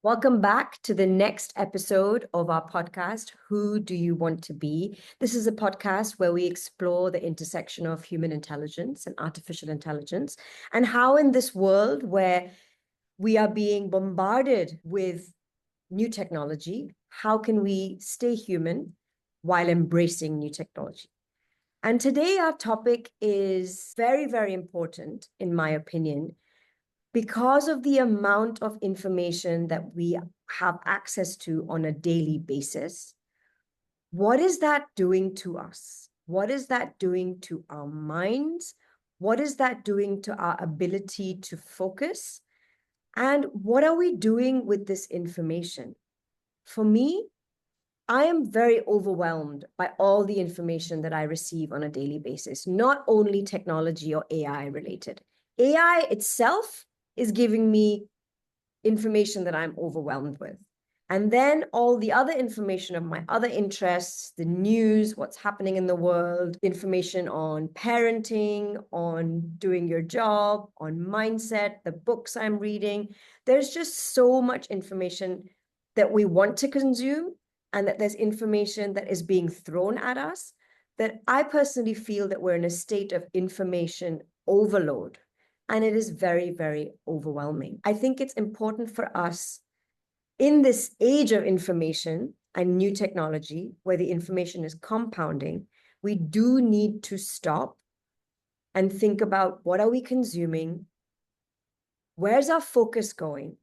Welcome back to the next episode of our podcast, Who Do You Want to Be? This is a podcast where we explore the intersection of human intelligence and artificial intelligence, and how, in this world where we are being bombarded with new technology, how can we stay human while embracing new technology? And today, our topic is very, very important, in my opinion, because of the amount of information that we have access to on a daily basis. What is that doing to us? What is that doing to our minds? What is that doing to our ability to focus? And what are we doing with this information? For me, I am very overwhelmed by all the information that I receive on a daily basis, not only technology or AI related. AI itself is giving me information that I'm overwhelmed with. And then all the other information of my other interests, the news, what's happening in the world, information on parenting, on doing your job, on mindset, the books I'm reading. There's just so much information that we want to consume, and that there's information that is being thrown at us, that I personally feel that we're in a state of information overload. And it is very, very overwhelming. I think it's important for us in this age of information and new technology, where the information is compounding, we do need to stop and think about, what are we consuming? Where's our focus going?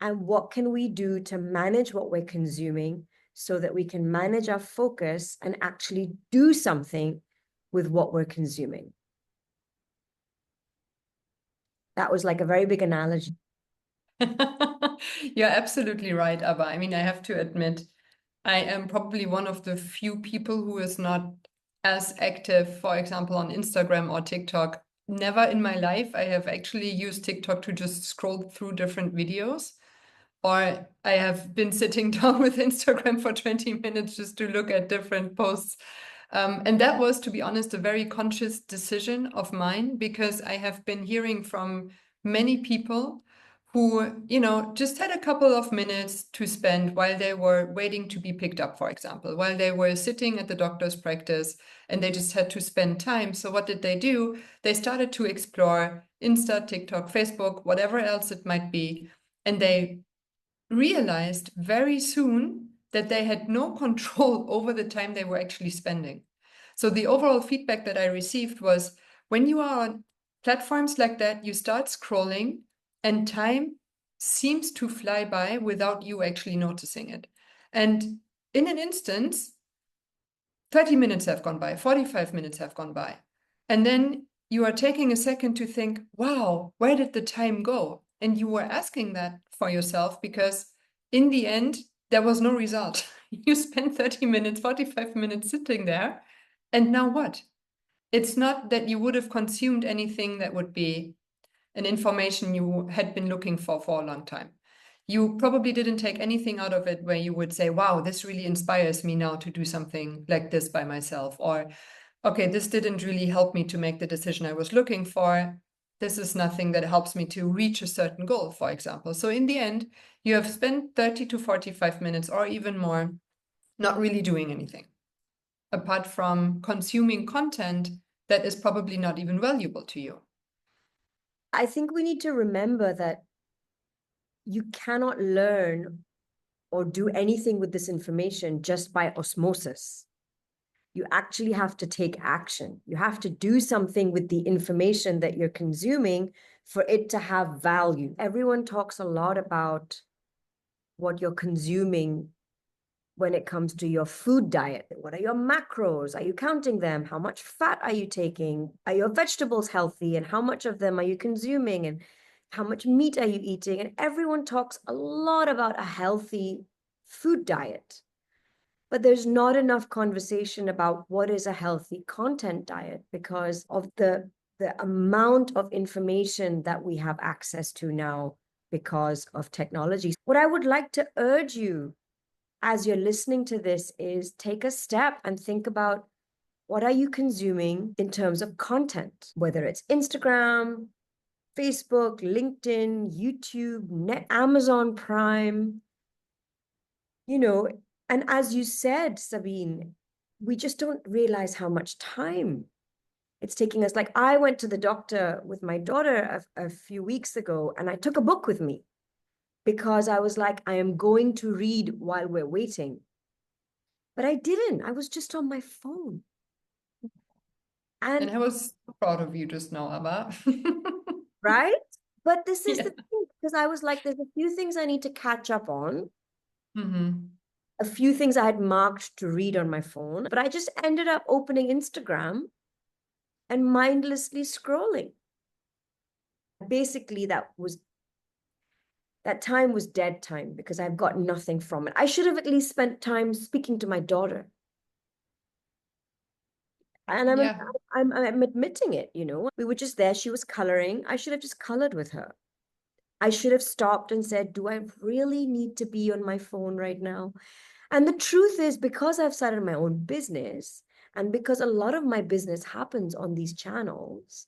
And what can we do to manage what we're consuming so that we can manage our focus and actually do something with what we're consuming? That was like a very big analogy. You're absolutely right, Abba. I mean, I have to admit, I am probably one of the few people who is not as active, for example, on Instagram or TikTok. Never in my life I have actually used TikTok to just scroll through different videos, or I have been sitting down with Instagram for 20 minutes just to look at different posts. And that was, to be honest, a very conscious decision of mine, because I have been hearing from many people who, just had a couple of minutes to spend while they were waiting to be picked up, for example, while they were sitting at the doctor's practice, and they just had to spend time. So what did they do? They started to explore Insta, TikTok, Facebook, whatever else it might be. And they realized very soon that they had no control over the time they were actually spending. So the overall feedback that I received was, when you are on platforms like that, you start scrolling and time seems to fly by without you actually noticing it. And in an instance, 30 minutes have gone by, 45 minutes have gone by. And then you are taking a second to think, wow, where did the time go? And you were asking that for yourself because in the end, there was no result. You spent 30 minutes, 45 minutes sitting there. And now what? It's not that you would have consumed anything that would be an information you had been looking for a long time. You probably didn't take anything out of it where you would say, wow, this really inspires me now to do something like this by myself. Or, okay, this didn't really help me to make the decision I was looking for. This is nothing that helps me to reach a certain goal, for example. So in the end, you have spent 30 to 45 minutes or even more not really doing anything, apart from consuming content that is probably not even valuable to you. I think we need to remember that you cannot learn or do anything with this information just by osmosis. You actually have to take action. You have to do something with the information that you're consuming for it to have value. Everyone talks a lot about what you're consuming when it comes to your food diet. What are your macros? Are you counting them? How much fat are you taking? Are your vegetables healthy? And how much of them are you consuming? And how much meat are you eating? And everyone talks a lot about a healthy food diet, but there's not enough conversation about what is a healthy content diet because of the amount of information that we have access to now because of technology. What I would like to urge you as you're listening to this is take a step and think about, what are you consuming in terms of content, whether it's Instagram, Facebook, LinkedIn, YouTube, Amazon Prime, you know, and as you said, Sabine, we just don't realize how much time it's taking us. Like I went to the doctor with my daughter a few weeks ago, and I took a book with me because I was like, I am going to read while we're waiting. But I didn't. I was just on my phone. And And I was so proud of you just now, Abba. right? But this is Yeah. the thing, because I was like, there's a few things I need to catch up on, Mm-hmm. a few things I had marked to read on my phone, but I just ended up opening Instagram and mindlessly scrolling. Basically, that time was dead time because I've got nothing from it. I should have at least spent time speaking to my daughter. And Yeah. I'm admitting it, We were just there. She was coloring. I should have just colored with her. I should have stopped and said, do I really need to be on my phone right now? And the truth is, because I've started my own business and because a lot of my business happens on these channels,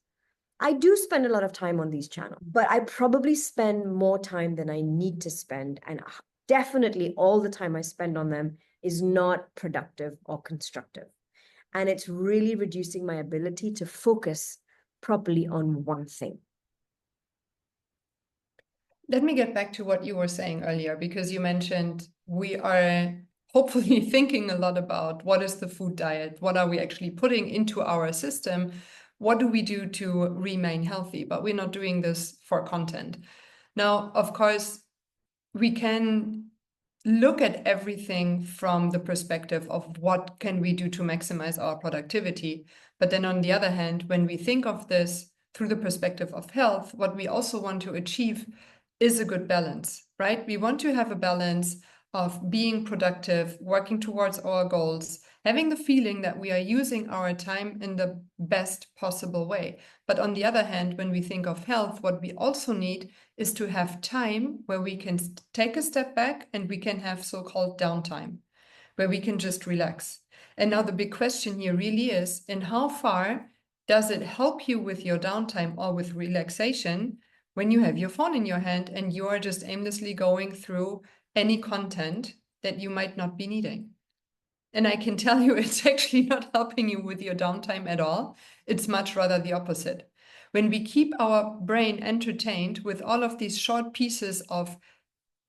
I do spend a lot of time on these channels, but I probably spend more time than I need to spend. And definitely all the time I spend on them is not productive or constructive. And it's really reducing my ability to focus properly on one thing. Let me get back to what you were saying earlier, because you mentioned we are hopefully thinking a lot about what is the food diet? What are we actually putting into our system? What do we do to remain healthy? But we're not doing this for content. Now, of course, we can look at everything from the perspective of what can we do to maximize our productivity. But then on the other hand, when we think of this through the perspective of health, what we also want to achieve is a good balance, right? We want to have a balance of being productive, working towards our goals, having the feeling that we are using our time in the best possible way. But on the other hand, when we think of health, what we also need is to have time where we can take a step back and we can have so-called downtime, where we can just relax. And now the big question here really is, in how far does it help you with your downtime or with relaxation when you have your phone in your hand and you are just aimlessly going through any content that you might not be needing? And I can tell you, it's actually not helping you with your downtime at all. It's much rather the opposite. When we keep our brain entertained with all of these short pieces of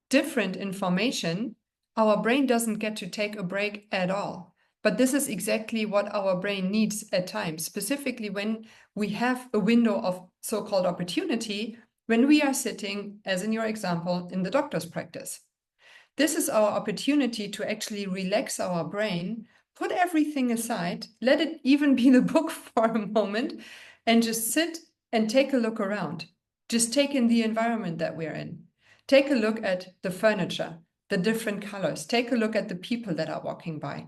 different information, our brain doesn't get to take a break at all. But this is exactly what our brain needs at times, specifically when we have a window of so-called opportunity, when we are sitting, as in your example, in the doctor's practice. This is our opportunity to actually relax our brain, put everything aside, let it even be the book for a moment, and just sit and take a look around. Just take in the environment that we're in. Take a look at the furniture, the different colors. Take a look at the people that are walking by.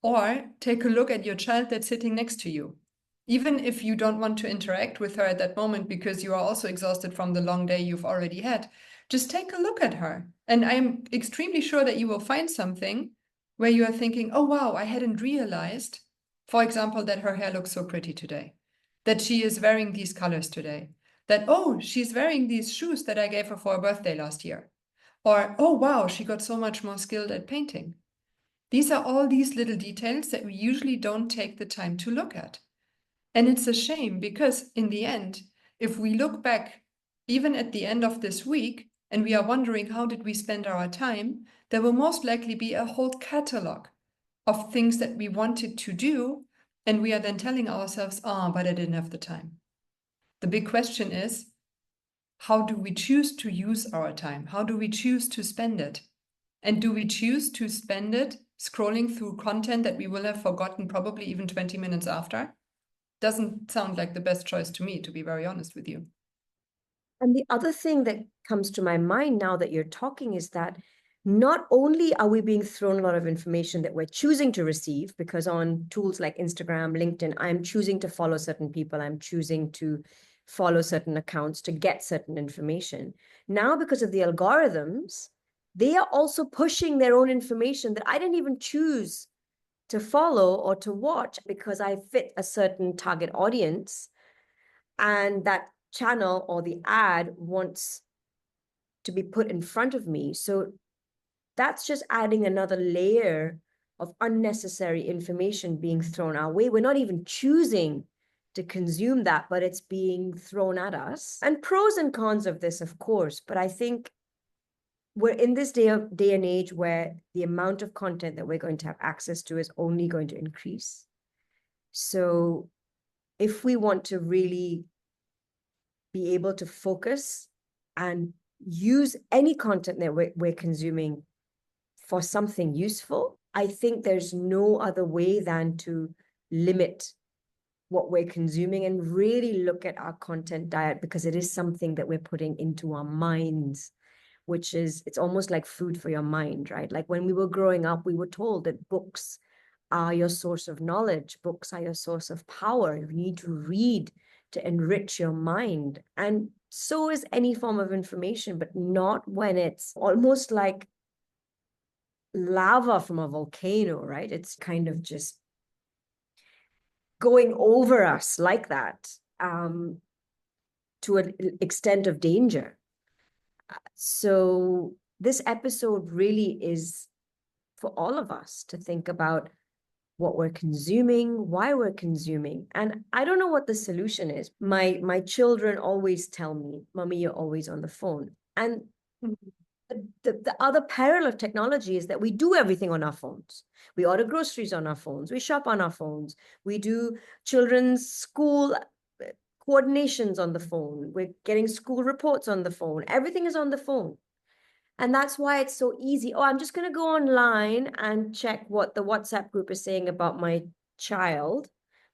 Or take a look at your child that's sitting next to you. Even if you don't want to interact with her at that moment because you are also exhausted from the long day you've already had, just take a look at her. And I'm extremely sure that you will find something where you are thinking, oh, wow, I hadn't realized, for example, that her hair looks so pretty today, that she is wearing these colors today, that, oh, she's wearing these shoes that I gave her for her birthday last year. Or, oh, wow, she got so much more skilled at painting. These are all these little details that we usually don't take the time to look at. And it's a shame because in the end, if we look back, even at the end of this week, and we are wondering how did we spend our time, there will most likely be a whole catalog of things that we wanted to do. And we are then telling ourselves, oh, but I didn't have the time. The big question is, how do we choose to use our time? How do we choose to spend it? And do we choose to spend it scrolling through content that we will have forgotten probably even 20 minutes after? Doesn't sound like the best choice to me, to be very honest with you. And the other thing that comes to my mind now that you're talking is that not only are we being thrown a lot of information that we're choosing to receive, because on tools like Instagram, LinkedIn, I'm choosing to follow certain people, I'm choosing to follow certain accounts to get certain information. Now, because of the algorithms, they are also pushing their own information that I didn't even choose to follow or to watch because I fit a certain target audience. And that channel or the ad wants to be put in front of me. So that's just adding another layer of unnecessary information being thrown our way. We're not even choosing to consume that, but it's being thrown at us. And pros and cons of this, of course, but I think we're in this day and age where the amount of content that we're going to have access to is only going to increase. So if we want to really be able to focus and use any content that we're consuming for something useful, I think there's no other way than to limit what we're consuming and really look at our content diet, because it is something that we're putting into our minds, which is, it's almost like food for your mind, right? Like when we were growing up, we were told that books are your source of knowledge, books are your source of power. You need to read to enrich your mind. And so is any form of information, but not when it's almost like lava from a volcano, right? It's kind of just going over us like that, to an extent of danger. So this episode really is for all of us to think about what we're consuming, why we're consuming. And I don't know what the solution is. My children always tell me, "Mommy, you're always on the phone." And the other peril of technology is that we do everything on our phones. We order groceries on our phones. We shop on our phones. We do children's school coordinations on the phone. We're getting school reports on the phone. Everything is on the phone. And that's why it's so easy. Oh, I'm just going to go online and check what the WhatsApp group is saying about my child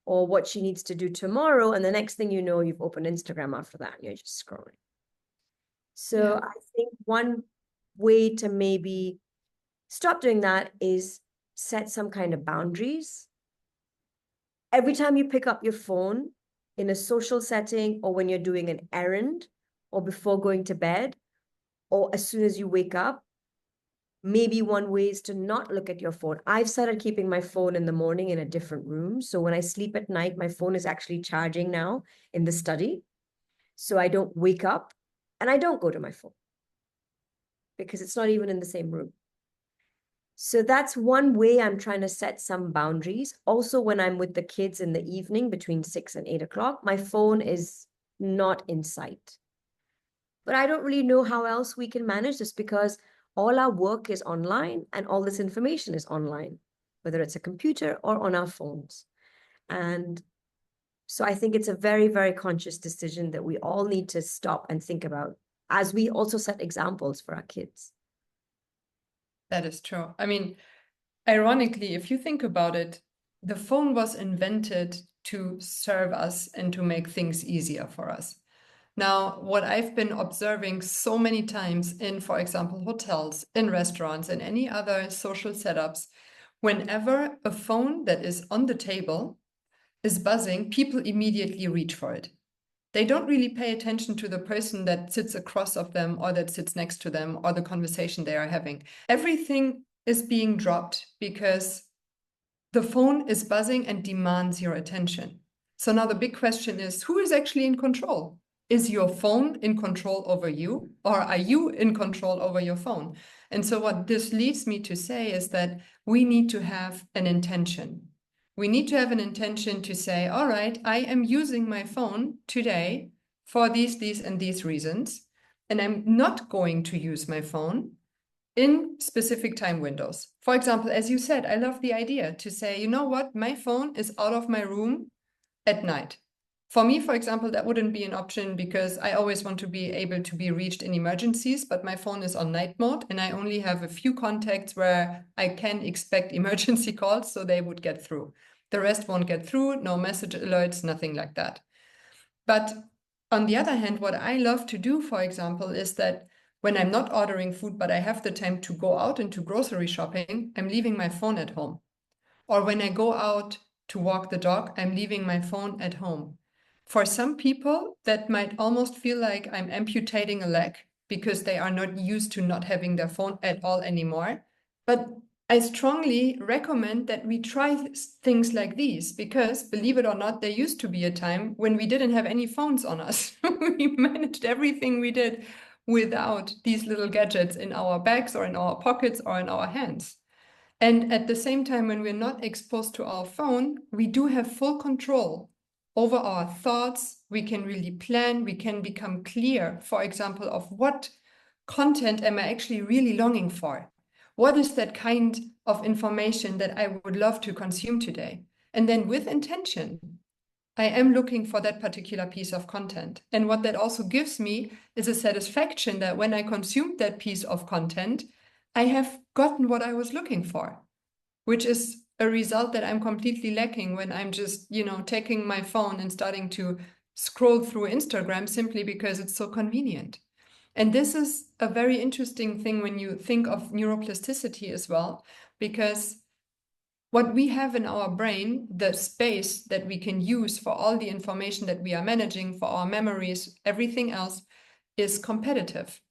or what she needs to do tomorrow. And the next thing you know, you've opened Instagram after that and you're just scrolling. So I think one way to maybe stop doing that is set some kind of boundaries. Every time you pick up your phone in a social setting or when you're doing an errand or before going to bed or as soon as you wake up, maybe one way is to not look at your phone. I've started keeping my phone in the morning in a different room. So when I sleep at night, my phone is actually charging now in the study. So I don't wake up and I don't go to my phone because it's not even in the same room. So that's one way I'm trying to set some boundaries. Also, when I'm with the kids in the evening between 6 and 8 o'clock, my phone is not in sight. But I don't really know how else we can manage this because all our work is online and all this information is online, whether it's a computer or on our phones. And so I think it's a very, very conscious decision that we all need to stop and think about as we also set examples for our kids. That is true. I mean, ironically, if you think about it, the phone was invented to serve us and to make things easier for us. Now, what I've been observing so many times in, for example, hotels, in restaurants, and any other social setups, whenever a phone that is on the table is buzzing, people immediately reach for it. They don't really pay attention to the person that sits across of them or that sits next to them or the conversation they are having. Everything is being dropped because the phone is buzzing and demands your attention. So now the big question is, who is actually in control? Is your phone in control over you, or are you in control over your phone? And so what this leads me to say is that we need to have an intention. We need to have an intention to say, all right, I am using my phone today for these, and these reasons, and I'm not going to use my phone in specific time windows. For example, as you said, I love the idea to say, you know what, my phone is out of my room at night. For me, for example, that wouldn't be an option because I always want to be able to be reached in emergencies, but my phone is on night mode and I only have a few contacts where I can expect emergency calls, so they would get through. The rest won't get through, no message alerts, nothing like that. But on the other hand, what I love to do, for example, is that when I'm not ordering food, but I have the time to go out into grocery shopping, I'm leaving my phone at home. Or when I go out to walk the dog, I'm leaving my phone at home. For some people, that might almost feel like I'm amputating a leg because they are not used to not having their phone at all anymore. But I strongly recommend that we try things like these because, believe it or not, there used to be a time when we didn't have any phones on us. We managed everything we did without these little gadgets in our bags or in our pockets or in our hands. And at the same time, when we're not exposed to our phone, we do have full control over our thoughts. We can really plan, we can become clear, for example, of what content am I actually really longing for? What is that kind of information that I would love to consume today? And then with intention, I am looking for that particular piece of content. And what that also gives me is a satisfaction that when I consumed that piece of content, I have gotten what I was looking for, which is a result that I'm completely lacking when I'm just, taking my phone and starting to scroll through Instagram simply because it's so convenient. And this is a very interesting thing when you think of neuroplasticity as well, because what we have in our brain, the space that we can use for all the information that we are managing, for our memories, everything else, is competitive.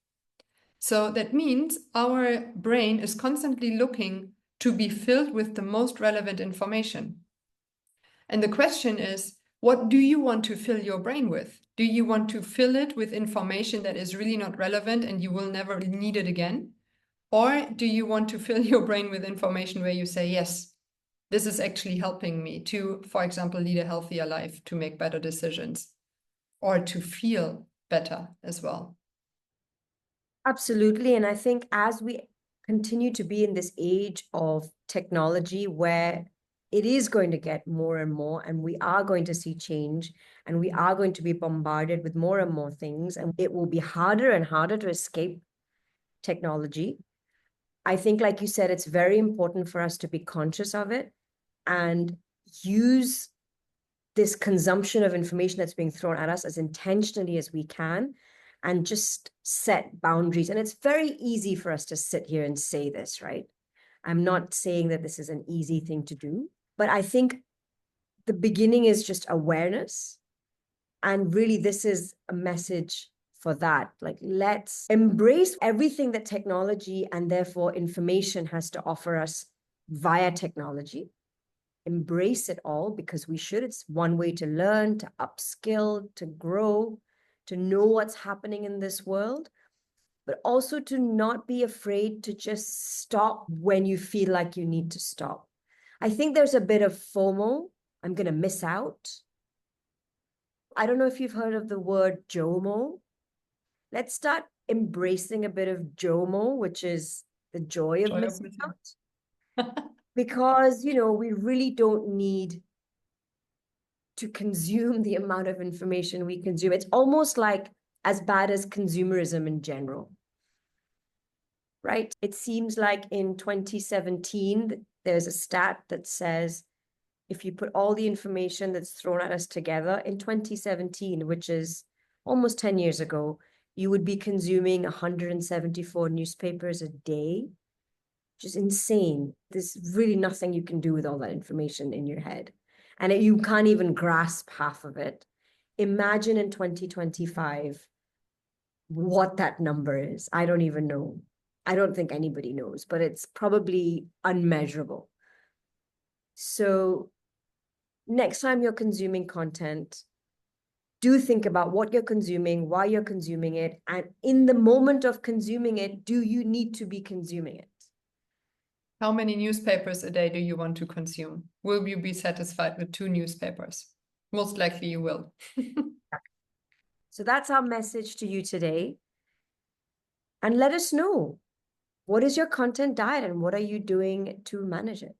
So that means our brain is constantly looking to be filled with the most relevant information. And the question is, what do you want to fill your brain with? Do you want to fill it with information that is really not relevant and you will never need it again? Or do you want to fill your brain with information where you say, yes, this is actually helping me to, for example, lead a healthier life, to make better decisions, or to feel better as well? Absolutely. And I think as we continue to be in this age of technology where it is going to get more and more, and we are going to see change, and we are going to be bombarded with more and more things, and it will be harder and harder to escape technology. I think, like you said, it's very important for us to be conscious of it and use this consumption of information that's being thrown at us as intentionally as we can and just set boundaries. And it's very easy for us to sit here and say this, right? I'm not saying that this is an easy thing to do, but I think the beginning is just awareness. And really, this is a message for that. Like, let's embrace everything that technology and therefore information has to offer us via technology. Embrace it all because we should. It's one way to learn, to upskill, to grow, to know what's happening in this world, but also to not be afraid to just stop when you feel like you need to stop. I think there's a bit of FOMO. I'm going to miss out. I don't know if you've heard of the word JOMO. Let's start embracing a bit of JOMO, which is the joy of Joy of missing missing. out. Because, we really don't need to consume the amount of information we consume. It's almost like as bad as consumerism in general, right? It seems like in 2017, there's a stat that says if you put all the information that's thrown at us together in 2017, which is almost 10 years ago, you would be consuming 174 newspapers a day, which is insane. There's really nothing you can do with all that information in your head. And you can't even grasp half of it. Imagine in 2025 what that number is. I don't even know. I don't think anybody knows, but it's probably unmeasurable. So next time you're consuming content, do think about what you're consuming, why you're consuming it, and in the moment of consuming it, do you need to be consuming it? How many newspapers a day do you want to consume? Will you be satisfied with 2 newspapers? Most likely you will. So that's our message to you today. And let us know, what is your content diet and what are you doing to manage it?